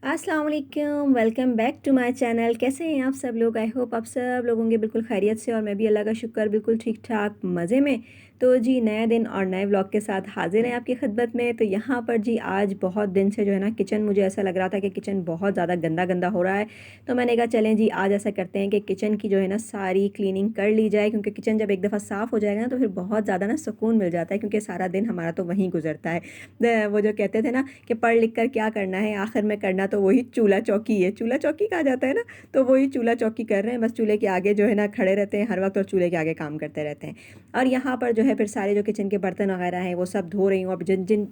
अस्सलाम वालेकुम, welcome back to my channel. कैसे हैं आप सब लोग? आई होप आप सब लोग होंगे बिल्कुल खैरियत से और मैं भी अल्लाह का शुक्र बिल्कुल ठीक-ठाक मज़े में। तो जी नया दिन और नए व्लॉग के साथ हाज़िर हैं आपकी खिदमत में। तो यहाँ पर जी आज बहुत दिन से जो है ना किचन मुझे ऐसा लग रहा था कि किचन बहुत ज़्यादा गंदा-गंदा हो रहा है। तो मैंने कहा चलें जी आज ऐसा करते हैं कि किचन की जो है ना सारी क्लीनिंग कर ली जाए, क्योंकि किचन जब एक दफ़ा साफ़ हो जाएगा ना तो फिर बहुत ज़्यादा ना सुकून मिल जाता है, क्योंकि सारा दिन हमारा तो वहीं गुज़रता है। वो जो कहते थे ना कि पढ़ लिख कर क्या करना है, आखिर में करना तो वही चूल्हा चौकी है। चूल्हा चौकी कहा जाता है ना, तो वही चूल्हा चौकी कर रहे हैं, बस चूल्हे के आगे जो है ना खड़े रहते हैं हर वक़्त और चूल्हे के आगे काम करते रहते हैं। और यहाँ पर जो है फिर सारे जो किचन के बर्तन वगैरह हैं वो सब धो रही हूँ। अब जिन-जिन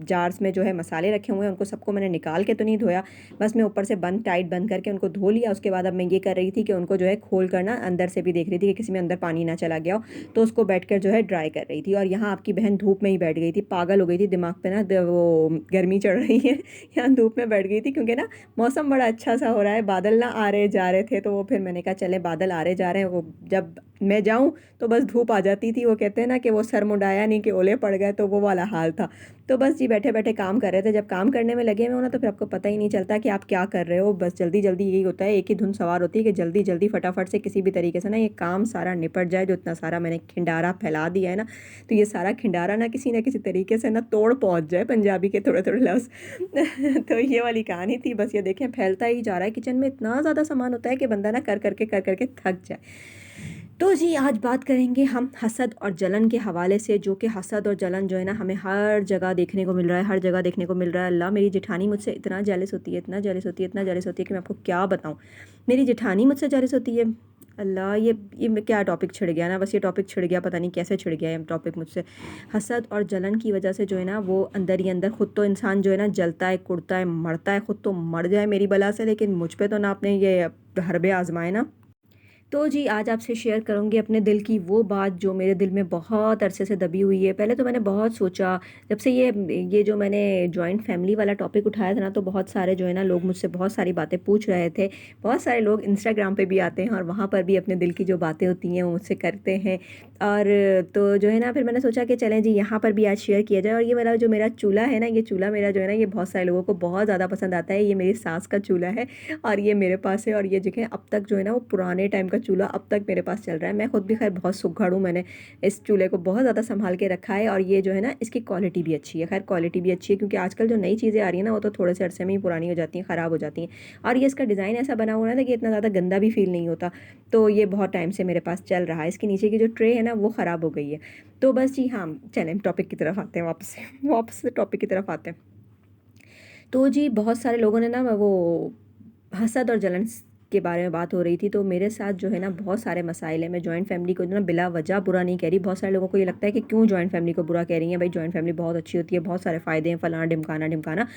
जार्स में जो है मसाले रखे हुए हैं उनको सबको मैंने निकाल के तो नहीं धोया, बस मैं ऊपर से बंद टाइट बंद करके उनको धो लिया। उसके बाद अब मैं ये कर रही थी कि उनको जो है खोल कर ना अंदर से भी देख रही थी कि किसी में अंदर पानी ना चला गया हो, तो उसको बैठकर जो है ड्राई कर रही थी। और यहाँ आपकी बहन धूप में ही बैठ गई थी, पागल हो गई थी, दिमाग पे ना वो गर्मी चढ़ रही है। यहाँ धूप में बैठ गई थी क्योंकि ना मौसम बड़ा अच्छा सा हो रहा है, बादल ना आ रहे जा रहे थे, तो वो फिर मैंने कहा चले बादल आ रहे जा रहे हैं, वो जब मैं जाऊँ तो बस धूप आ जाती थी। वो कहते हैं ना कि वो सर मुंडाया नहीं कि ओले पड़ गए, तो वो वाला हाल था। तो बस जी बैठे-बैठे काम कर रहे थे। जब काम करने में लगे हुए हो ना तो फिर आपको पता ही नहीं चलता कि आप क्या कर रहे हो। बस जल्दी-जल्दी यही होता है, एक ही धुन सवार होती है कि जल्दी-जल्दी फटाफट से किसी भी तरीके से ना ये काम सारा निपट जाए, जो इतना सारा मैंने खिंडारा फैला दिया है ना, तो ये सारा खिंडारा ना किसी तरीके से ना तोड़ पहुँच जाए, पंजाबी के थोड़े-थोड़े लफ्ज़। तो ये वाली कहानी थी। बस ये देखें फैलता ही जा रहा है, किचन में इतना ज़्यादा सामान होता है कि बंदा ना कर कर के थक जाए। तो जी आज बात करेंगे हम हसद और जलन के हवाले से, जो कि हसद और जलन जो है ना हमें हर जगह देखने को मिल रहा है, हर जगह देखने को मिल रहा है। अल्लाह, मेरी जेठानी मुझसे इतना जेलस होती है, इतना जेलस होती है, इतना जेलस होती है कि मैं आपको क्या बताऊँ। मेरी जेठानी मुझसे जेलस होती है। अल्लाह, ये क्या टॉपिक छिड़ गया ना, बस ये टॉपिक छिड़ गया, पता नहीं कैसे छिड़ गया ये टॉपिक मुझसे। हसद और जलन की वजह से जो है ना वो अंदर ही अंदर खुद तो इंसान जो है ना जलता है, कुड़ता है, मरता है, खुद तो मर जाए मेरी बला से, लेकिन मुझ पे तो ना आपने ये हरबे आजमाए ना। तो जी आज आपसे शेयर करूँगी अपने दिल की वो बात जो मेरे दिल में बहुत अरसे से दबी हुई है। पहले तो मैंने बहुत सोचा, जब से ये जो मैंने जॉइंट फैमिली वाला टॉपिक उठाया था ना, तो बहुत सारे जो है ना लोग मुझसे बहुत सारी बातें पूछ रहे थे। बहुत सारे लोग इंस्टाग्राम पे भी आते हैं और वहाँ पर भी अपने दिल की जो बातें होती हैं वो मुझसे करते हैं। और तो जो है ना फिर मैंने सोचा कि चलें जी यहाँ पर भी आज शेयर किया जाए। और ये वाला जो मेरा चूल्हा है ना, ये चूल्हा मेरा जो है ना ये बहुत सारे लोगों को बहुत ज़्यादा पसंद आता है। ये मेरी सास का चूल्हा है और ये मेरे पास है। और ये देखें अब तक जो है ना वो पुराने टाइम का चूल्हा अब तक मेरे पास चल रहा है। मैं खुद भी खैर बहुत सुघड़ हूँ, मैंने इस चूल्हे को बहुत ज़्यादा संभाल के रखा है। और ये जो है ना इसकी क्वालिटी भी अच्छी है, खैर क्वालिटी भी अच्छी है, क्योंकि आजकल जो नई चीज़ें आ रही हैं ना वो तो थोड़े से अरसे में ही पुरानी हो जाती हैं, ख़राब हो जाती हैं। और ये इसका डिज़ाइन ऐसा बना हुआ है ना कि इतना ज़्यादा गंदा भी फ़ील नहीं होता। तो ये बहुत टाइम से मेरे पास चल रहा है। इसके नीचे की जो ट्रे है ना वो ख़राब हो गई है। तो बस जी हाँ, चलें टॉपिक की तरफ आते हैं वापस से वापस से टॉपिक की तरफ आते हैं। तो जी बहुत सारे लोगों ने ना वो हसद और जलन के बारे में बात हो रही थी, तो मेरे साथ जो है ना बहुत सारे मसाइल हैं। मैं जॉइंट फैमिली को ना बिला वजह बुरा नहीं कह रही। बहुत सारे लोगों को ये लगता है कि क्यों जॉइंट फैमिली को बुरा कह रही हैं, भाई जॉइंट फैमिली बहुत अच्छी होती है, बहुत सारे फ़ायदे हैं, फलाना ढिमकाना ढिमकाना।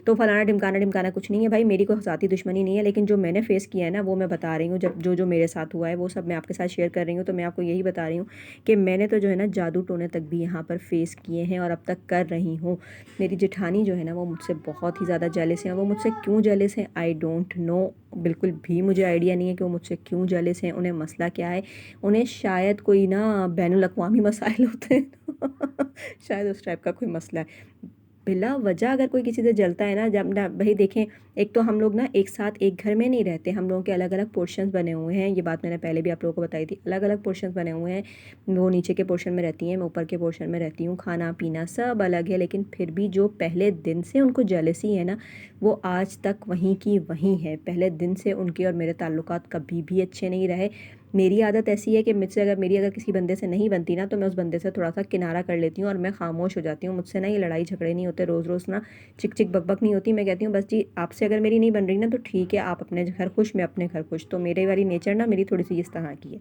तो फलाना ढिमकाना ढिमकाना कुछ नहीं है भाई, मेरी कोई ज़ाती दुश्मनी नहीं है, लेकिन जो मैंने फ़ेस किया है ना वो मैं बता रही हूँ। जब जो जो मेरे साथ हुआ है वो सब मैं आपके साथ शेयर कर रही हूँ। तो मैं आपको यही बता रही हूँ कि मैंने तो जो है ना जादू टोने तक भी यहाँ पर फ़ेस किए हैं और अब तक कर रही हूँ। मेरी जेठानी जो है ना वो मुझसे बहुत ही ज़्यादा जेलस हैं। वो मुझसे क्यों जेलस हैं आई डोंट नो, बिल्कुल भी मुझे आइडिया नहीं है कि वो मुझसे क्यों जेलस हैं। उन्हें मसला क्या है? उन्हें शायद कोई ना बैनुल अक़वामी मसाइल होते हैं शायद उस टाइप का कोई मसला है। बिला वजह अगर कोई किसी से जलता है ना, जब ना भाई देखें, एक तो हम लोग ना एक साथ एक घर में नहीं रहते, हम लोगों के अलग अलग पोर्शंस बने हुए हैं। ये बात मैंने पहले भी आप लोगों को बताई थी, अलग अलग पोर्शंस बने हुए हैं। वो नीचे के पोर्शन में रहती हैं, मैं ऊपर के पोर्शन में रहती हूँ। खाना पीना सब अलग है, लेकिन फिर भी जो पहले दिन से उनको जेलसी है ना वो आज तक वहीं की वहीं है। पहले दिन से उनके और मेरे ताल्लुकात कभी भी अच्छे नहीं रहे। मेरी आदत ऐसी है कि मुझसे अगर किसी बंदे से नहीं बनती ना तो मैं उस बंदे से थोड़ा सा किनारा कर लेती हूँ और मैं खामोश हो जाती हूँ। मुझसे ना ये लड़ाई झगड़े नहीं होते, रोज़ रोज़ ना चिक चिक बक बक नहीं होती। मैं कहती हूँ बस जी आपसे अगर मेरी नहीं बन रही ना तो ठीक है, आप अपने घर खुश, मैं अपने घर खुश। तो मेरे वाली नेचर ना मेरी थोड़ी सी इस तरह की है।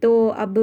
तो अब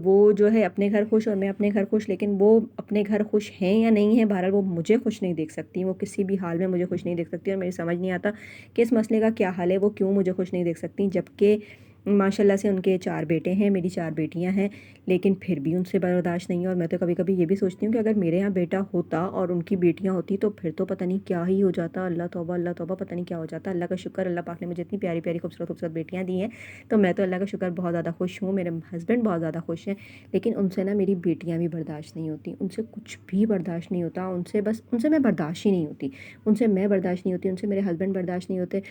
वो जो है अपने घर खुश और मैं अपने घर खुश, लेकिन वो अपने घर खुश हैं या नहीं हैं, बहरहाल वो मुझे खुश नहीं देख सकती। वो किसी भी हाल में मुझे खुश नहीं देख सकती और मेरी समझ नहीं आता कि इस मसले का क्या हल है, वो क्यों मुझे खुश नहीं देख सकती। जबकि माशाल्लाह से उनके 4 बेटे हैं, मेरी 4 बेटियां हैं, लेकिन फिर भी उनसे बर्दाश्त नहीं है। और मैं तो कभी-कभी ये भी सोचती हूँ कि अगर मेरे यहाँ बेटा होता और उनकी बेटियां होती तो फिर तो पता नहीं क्या ही हो जाता। अल्लाह तौबा पता नहीं क्या हो जाता। अल्लाह का शुक्र, अल्लाह पाक ने मुझे इतनी प्यारी-प्यारी खूबसूरत-खूबसूरत बेटियां दी हैं, तो मैं तो अल्लाह का शुक्र बहुत ज़्यादा खुश हूँ। मेरे हस्बैंड बहुत ज़्यादा खुश हैं, लेकिन उनसे ना मेरी बेटियाँ भी बर्दाश्त नहीं होती, उनसे कुछ भी बर्दाश्त नहीं होता, उनसे मैं बर्दाश्त ही नहीं होती, उनसे मैं बर्दाश्त नहीं होती, उनसे मेरे हस्बैंड बर्दाश्त नहीं होते।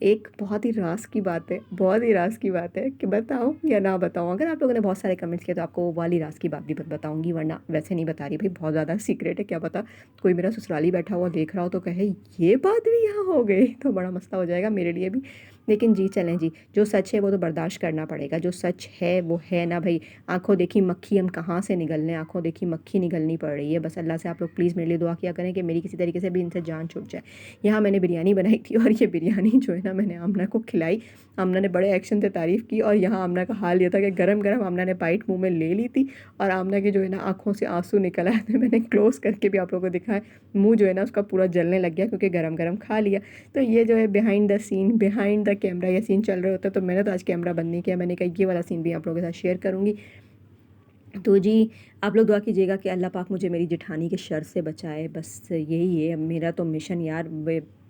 एक बहुत ही राज़ की बात है, बहुत ही राज़ की बात है कि बताऊँ या ना बताऊँ? अगर आप लोगों ने बहुत सारे कमेंट्स किए तो आपको वो वाली राज़ की बात भी बताऊँगी, वरना वैसे नहीं बता रही भाई, बहुत ज़्यादा सीक्रेट है, क्या पता कोई मेरा ससुराली बैठा हुआ देख रहा हो तो कहे ये बात भी यहाँ हो गई, तो बड़ा मसला हो जाएगा मेरे लिए भी। लेकिन जी चलें जी, जो सच है वो तो बर्दाश्त करना पड़ेगा, जो सच है वो है ना भई। आँखों देखी मक्खी हम कहाँ से निगलने, आँखों देखी मक्खी निगलनी पड़ रही है। बस अल्लाह से आप लोग प्लीज़ मेरे लिए दुआ किया करें कि मेरी किसी तरीके से भी इनसे जान छूट जाए। यहाँ मैंने बिरयानी बनाई थी और ये बिरयानी जो है ना मैंने आमना को खिलाई। आमना ने बड़े एक्शन से तारीफ़ की और यहाँ आमना का हाल ये था कि गरम-गरम आमना ने बाइट मुँह में ले ली थी और आमना के जो है ना आँखों से आँसू निकल आए थे। मैंने क्लोज़ करके भी आप लोगों को दिखाया, मुँह जो है ना उसका पूरा जलने लग गया क्योंकि गरम-गरम खा लिया। तो ये जो है behind the scene, behind the camera ये सीन चल रहे होता है, तो मैंने तो आज कैमरा बंद नहीं किया। मैंने कहा ये वाला सीन भी आप लोगों के साथ शेयर करूँगी। तो जी, आप लोग दुआ कीजिएगा कि अल्लाह पाक मुझे मेरी जेठानी के शर से बचाए, बस यही है अब मेरा तो मिशन यार।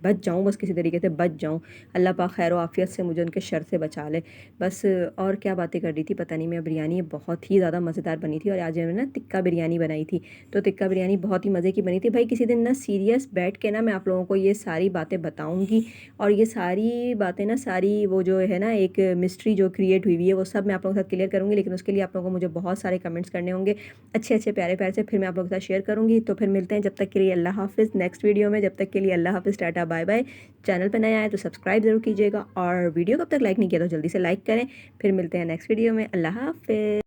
बच जाऊँ, बस किसी तरीके से बच जाऊँ। अल्लाह पाक खैर व आफ़ियत से मुझे उनके शर से बचा ले। बस और क्या बातें कर रही थी पता नहीं मैं। बिरयानी बहुत ही ज़्यादा मज़ेदार बनी थी और आज मैंने ना टिक्का बिरयानी बनाई थी। तो टिक्का बिरयानी बहुत ही मज़े की बनी थी। भाई किसी दिन ना सीरियस बैठ के ना मैं आप लोगों को ये सारी बातें बताऊँगी और ये सारी बातें ना सारी वो जो है ना एक मिस्ट्री जो क्रिएट हुई है वो सब मैं आप लोगों के साथ क्लियर करूँगी। लेकिन उसके लिए आप लोगों को मुझे बहुत सारे कमेंट्स करने होंगे, अच्छे-अच्छे प्यारे-प्यारे से, फिर मैं आप लोगों के साथ शेयर करूँगी। तो फिर मिलते हैं, जब तक के लिए अल्लाह हाफ़िज़ नेक्स्ट वीडियो में। जब तक के लिए अल्लाह हाफ़िज़, टाटा बाय बाय। चैनल पे नए आए तो सब्सक्राइब ज़रूर कीजिएगा और वीडियो कब तक लाइक नहीं किया तो जल्दी से लाइक करें। फिर मिलते हैं नेक्स्ट वीडियो में। अल्लाह हाफ़िज़।